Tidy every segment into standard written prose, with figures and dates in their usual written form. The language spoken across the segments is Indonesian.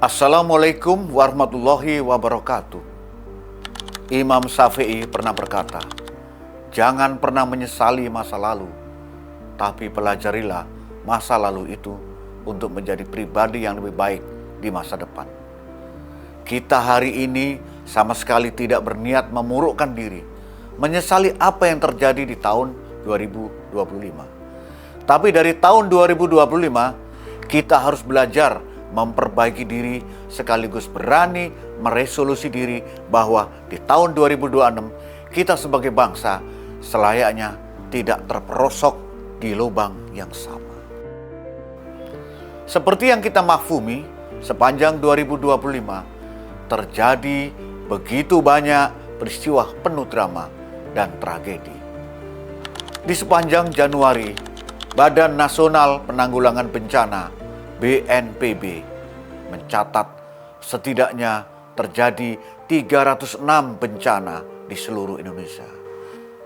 Assalamualaikum warahmatullahi wabarakatuh. Imam Syafi'i pernah berkata, "Jangan pernah menyesali masa lalu, tapi pelajarilah masa lalu itu untuk menjadi pribadi yang lebih baik di masa depan." Kita hari ini sama sekali tidak berniat memurukkan diri, menyesali apa yang terjadi di tahun 2025. Tapi dari tahun 2025, kita harus belajar memperbaiki diri sekaligus berani meresolusi diri bahwa di tahun 2026 kita sebagai bangsa selayaknya tidak terperosok di lubang yang sama. Seperti yang kita makfumi, sepanjang 2025 terjadi begitu banyak peristiwa penuh drama dan tragedi. Di sepanjang Januari, Badan Nasional Penanggulangan Bencana BNPB mencatat setidaknya terjadi 306 bencana di seluruh Indonesia.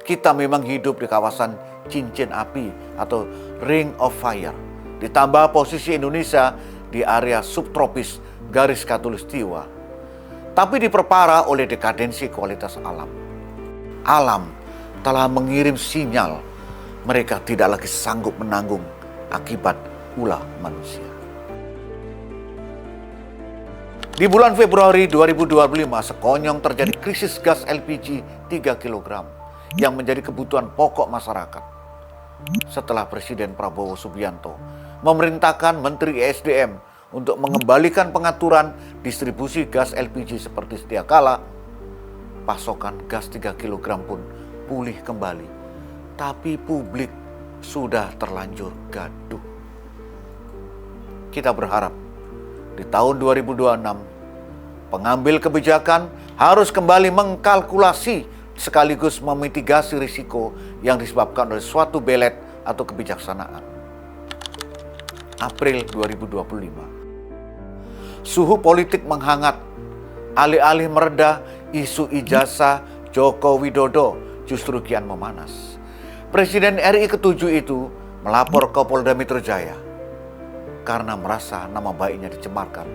Kita memang hidup di kawasan cincin api atau Ring of Fire. Ditambah posisi Indonesia di area subtropis garis khatulistiwa. Tapi diperparah oleh dekadensi kualitas alam. Alam telah mengirim sinyal mereka tidak lagi sanggup menanggung akibat ulah manusia. Di bulan Februari 2025, sekonyong terjadi krisis gas LPG 3 kg yang menjadi kebutuhan pokok masyarakat. Setelah Presiden Prabowo Subianto memerintahkan Menteri ESDM untuk mengembalikan pengaturan distribusi gas LPG seperti sedia kala, pasokan gas 3 kg pun pulih kembali. Tapi publik sudah terlanjur gaduh. Kita berharap di tahun 2026, pengambil kebijakan harus kembali mengkalkulasi sekaligus memitigasi risiko yang disebabkan oleh suatu belet atau kebijaksanaan. April 2025. Suhu politik menghangat. Alih-alih mereda, isu ijazah Joko Widodo justru kian memanas. Presiden RI ke-7 itu melapor ke Polda Metro Jaya karena merasa nama baiknya dicemarkan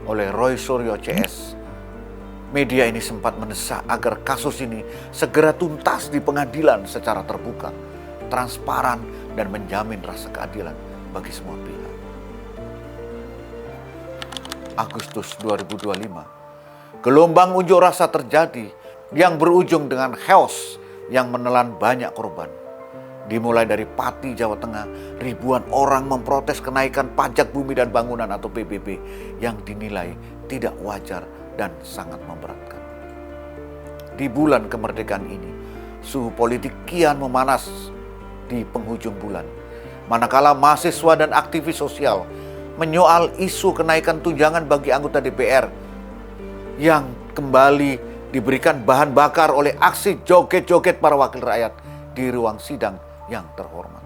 oleh Roy Suryo CS. Media ini sempat mendesak agar kasus ini segera tuntas di pengadilan secara terbuka, transparan, dan menjamin rasa keadilan bagi semua pihak. Agustus 2025, gelombang unjuk rasa terjadi yang berujung dengan chaos yang menelan banyak korban. Dimulai dari Pati, Jawa Tengah, ribuan orang memprotes kenaikan pajak bumi dan bangunan atau PBB yang dinilai tidak wajar dan sangat memberatkan. Di bulan kemerdekaan ini, suhu politik kian memanas di penghujung bulan. Manakala mahasiswa dan aktivis sosial menyoal isu kenaikan tunjangan bagi anggota DPR yang kembali diberikan bahan bakar oleh aksi joget-joget para wakil rakyat di ruang sidang yang terhormat.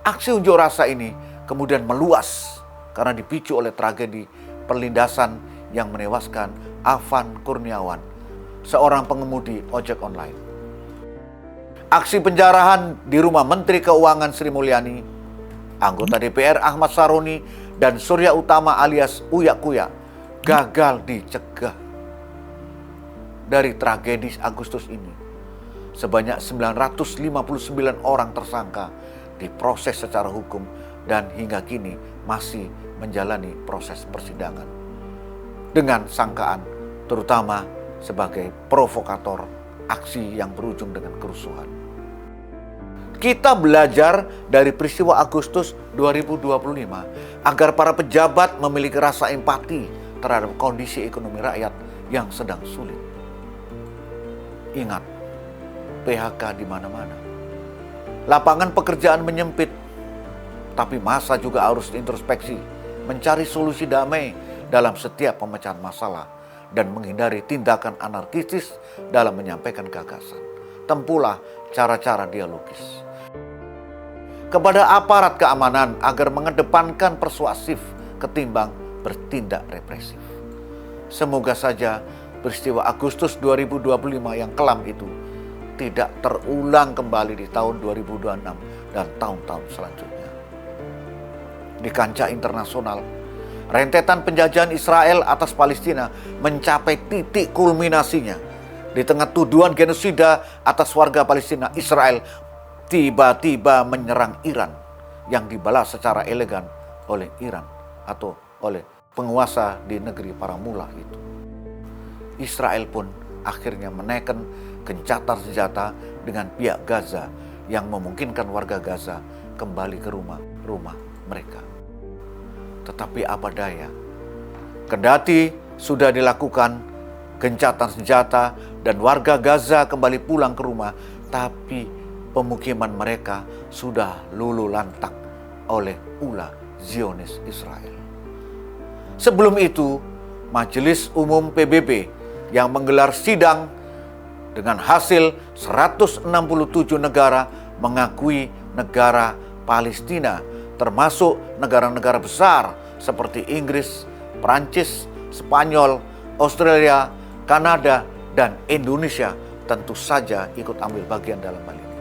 Aksi unjuk rasa ini kemudian meluas karena dipicu oleh tragedi perlindasan yang menewaskan Afan Kurniawan, seorang pengemudi ojek online. Aksi penjarahan di rumah Menteri Keuangan Sri Mulyani, anggota DPR Ahmad Saroni, dan Surya Utama alias Uya Kuya gagal dicegah. Dari tragedi Agustus ini, sebanyak 959 orang tersangka diproses secara hukum dan hingga kini masih menjalani proses persidangan dengan sangkaan terutama sebagai provokator aksi yang berujung dengan kerusuhan. Kita belajar dari peristiwa Agustus 2025 agar para pejabat memiliki rasa empati terhadap kondisi ekonomi rakyat yang sedang sulit. Ingat, PHK di mana-mana. Lapangan pekerjaan menyempit, tapi masa juga harus introspeksi, mencari solusi damai dalam setiap pemecahan masalah dan menghindari tindakan anarkistis dalam menyampaikan gagasan. Tempuhlah cara-cara dialogis. Kepada aparat keamanan agar mengedepankan persuasif ketimbang bertindak represif. Semoga saja peristiwa Agustus 2025 yang kelam itu tidak terulang kembali di tahun 2026 dan tahun-tahun selanjutnya. Di kancah internasional, Rentetan penjajahan Israel atas Palestina mencapai titik kulminasinya. Di tengah tuduhan genosida atas warga Palestina, Israel tiba-tiba menyerang Iran yang dibalas secara elegan oleh Iran atau oleh penguasa di negeri para mula itu. Israel pun akhirnya menekan gencatan senjata dengan pihak Gaza yang memungkinkan warga Gaza kembali ke rumah-rumah mereka. Tetapi apa daya, kendati sudah dilakukan gencatan senjata dan warga Gaza kembali pulang ke rumah, tapi pemukiman mereka sudah luluh lantak oleh ulah Zionis Israel. Sebelum itu, Majelis Umum PBB yang menggelar sidang dengan hasil 167 negara mengakui negara Palestina, termasuk negara-negara besar seperti Inggris, Prancis, Spanyol, Australia, Kanada, dan Indonesia tentu saja ikut ambil bagian dalam hal ini.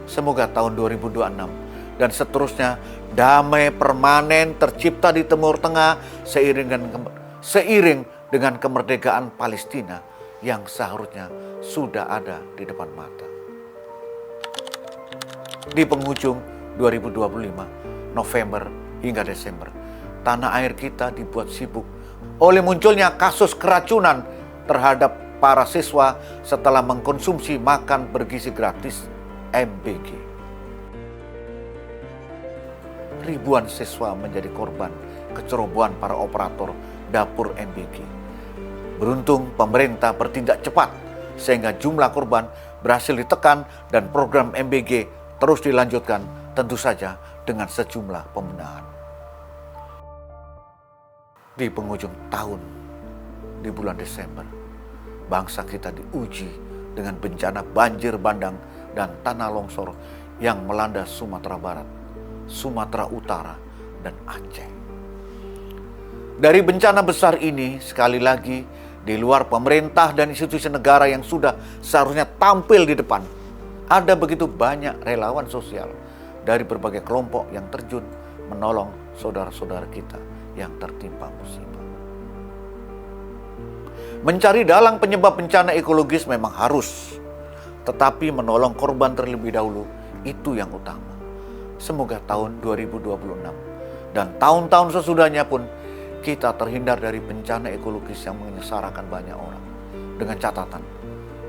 Semoga tahun 2026 dan seterusnya damai permanen tercipta di Timur Tengah seiring dengan kemerdekaan Palestina yang seharusnya sudah ada di depan mata. Di penghujung 2025, November hingga Desember, tanah air kita dibuat sibuk oleh munculnya kasus keracunan terhadap para siswa setelah mengkonsumsi makan bergizi gratis MBG. Ribuan siswa menjadi korban kecerobohan para operator dapur MBG. Beruntung pemerintah bertindak cepat sehingga jumlah korban berhasil ditekan dan program MBG terus dilanjutkan, tentu saja dengan sejumlah pembenahan. Di penghujung tahun, di bulan Desember, bangsa kita diuji dengan bencana banjir bandang dan tanah longsor yang melanda Sumatera Barat, Sumatera Utara, dan Aceh. Dari bencana besar ini, sekali lagi, di luar pemerintah dan institusi negara yang sudah seharusnya tampil di depan, ada begitu banyak relawan sosial dari berbagai kelompok yang terjun menolong saudara-saudara kita yang tertimpa musibah. Mencari dalang penyebab bencana ekologis memang harus, tetapi menolong korban terlebih dahulu itu yang utama. Semoga tahun 2026 dan tahun-tahun sesudahnya pun kita terhindar dari bencana ekologis yang menyengsarakan banyak orang. Dengan catatan,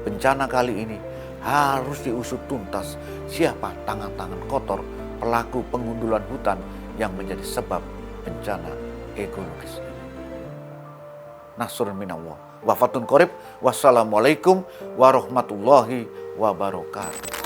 bencana kali ini harus diusut tuntas siapa tangan-tangan kotor pelaku pengundulan hutan yang menjadi sebab bencana ekologis ini. Nasrun minallah. Wafatun qorib. Wassalamualaikum warahmatullahi wabarakatuh.